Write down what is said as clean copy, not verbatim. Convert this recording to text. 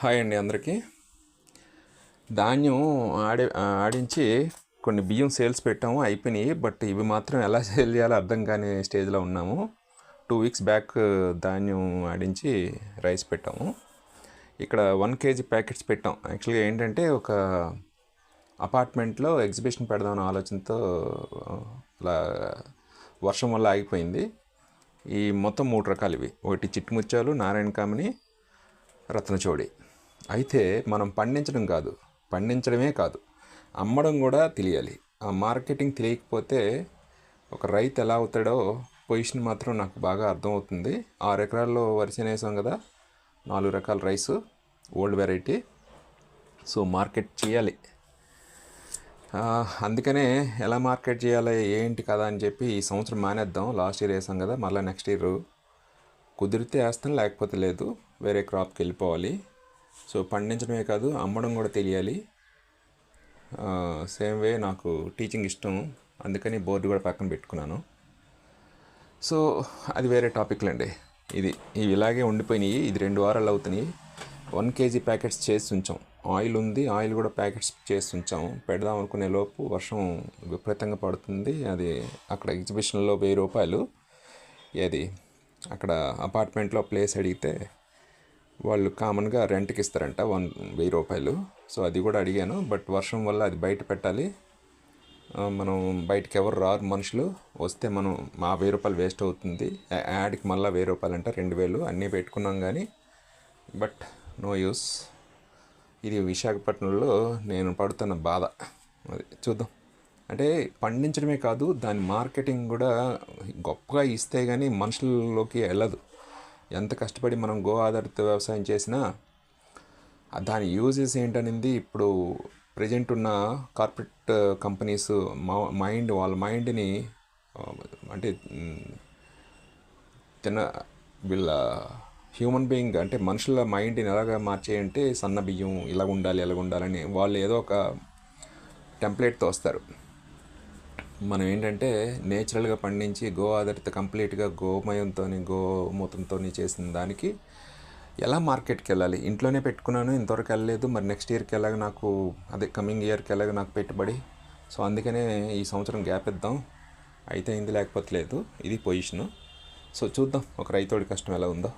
Hi అండి అందరికీ. ధాన్యం ఆడించి కొన్ని బియ్యం సేల్స్ పెట్టాము, అయిపోయినాయి. బట్ ఇవి మాత్రం ఎలా సేల్ చేయాలో అర్థం కాని స్టేజ్లో ఉన్నాము. 2 వీక్స్ బ్యాక్ ధాన్యం ఆడించి రైస్ పెట్టాము. ఇక్కడ 1 kg ప్యాకెట్స్ పెట్టాం. యాక్చువల్గా ఏంటంటే ఒక అపార్ట్మెంట్లో ఎగ్జిబిషన్ పెడదామన్న ఆలోచనతో అలా వర్షం వల్ల ఆగిపోయింది. ఈ మొత్తం 3 రకాలు ఇవి. ఒకటి చిట్టుముత్యాలు, నారాయణ కామిని, రత్నచోడి. అయితే మనం పండించడమే కాదు, అమ్మడం కూడా తెలియాలి. ఆ మార్కెటింగ్ తెలియకపోతే ఒక రైతు ఎలా అవుతాడో పొజిషన్ మాత్రం నాకు బాగా అర్థమవుతుంది. 6 ఎకరాల్లో వరిసేను వేసాం కదా, 4 రకాల rice, old variety. So market చేయాలి. అందుకనే ఎలా మార్కెట్ చేయాలి ఏంటి కదా అని చెప్పి ఈ సంవత్సరం మానేద్దాం. లాస్ట్ ఇయర్ వేసాం కదా, మళ్ళీ నెక్స్ట్ ఇయర్ కుదిరితే వేస్తాం, లేకపోతే లేదు, వేరే క్రాప్కి వెళ్ళిపోవాలి. సో పండించడమే కాదు, అమ్మడం కూడా తెలియాలి. సేమ్ వే నాకు టీచింగ్ ఇష్టం, అందుకని బోర్డు కూడా పక్కన పెట్టుకున్నాను. సో అది వేరే టాపిక్లు అండి. ఇవి ఇలాగే ఉండిపోయినాయి. ఇది 2 వారాలు అవుతున్నాయి. 1 kg ప్యాకెట్స్ చేసి ఉంచాం. ఆయిల్ ఉంది, ఆయిల్ కూడా ప్యాకెట్స్ చేసి ఉంచాం. పెడదాం అనుకునే లోపు వర్షం విపరీతంగా పడుతుంది. అది అక్కడ ఎగ్జిబిషన్లో 1000 రూపాయలు. ఏది అక్కడ అపార్ట్మెంట్లో ప్లేస్ అడిగితే వాళ్ళు కామన్గా రెంట్కి ఇస్తారంట 1000 రూపాయలు. సో అది కూడా అడిగాను. బట్ వర్షం వల్ల అది బయట పెట్టాలి. మనం బయటకు ఎవరు రారు మనుషులు. వస్తే మనం మా 1000 రూపాయలు వేస్ట్ అవుతుంది. యాడ్కి మళ్ళీ 1000 రూపాయలు అంట, 2000 అన్నీ పెట్టుకున్నాం కానీ బట్ నో యూస్. ఇది విశాఖపట్నంలో నేను పడుతున్న బాధ. అది చూద్దాం. అంటే పండించడమే కాదు, దాని మార్కెటింగ్ కూడా గొప్పగా ఇస్తే కానీ మనుషుల్లోకి వెళ్ళదు. ఎంత కష్టపడి మనం గో ఆధారిత వ్యవసాయం చేసినా దాని యూజెస్ ఏంటనేది ఇప్పుడు ప్రజెంట్ ఉన్న కార్పొరేట్ కంపెనీస్ వాళ్ళ మైండ్ని అంటే వీళ్ళ హ్యూమన్ బీయింగ్ అంటే మనుషుల మైండ్ని ఎలాగ మార్చేయంటే సన్న బియ్యం ఇలా ఉండాలని వాళ్ళు ఏదో ఒక టెంప్లెట్తో వస్తారు. మనం ఏంటంటే నేచురల్గా పండించి గో ఆధారిత కంప్లీట్గా గోమూత్రంతో చేసిన దానికి ఎలా మార్కెట్కి వెళ్ళాలి. ఇంట్లోనే పెట్టుకున్నాను, ఇంతవరకు వెళ్ళలేదు. మరి నెక్స్ట్ ఇయర్కి ఎలాగ నాకు కమింగ్ ఇయర్కి ఎలాగ నాకు పెట్టుబడి. సో అందుకనే ఈ సంవత్సరం గ్యాప్ ఇద్దాం. అయితే అయింది, లేకపోతే లేదు. ఇది పొజిషను. సో చూద్దాం ఒక రైతోడి కష్టం ఎలా ఉందో.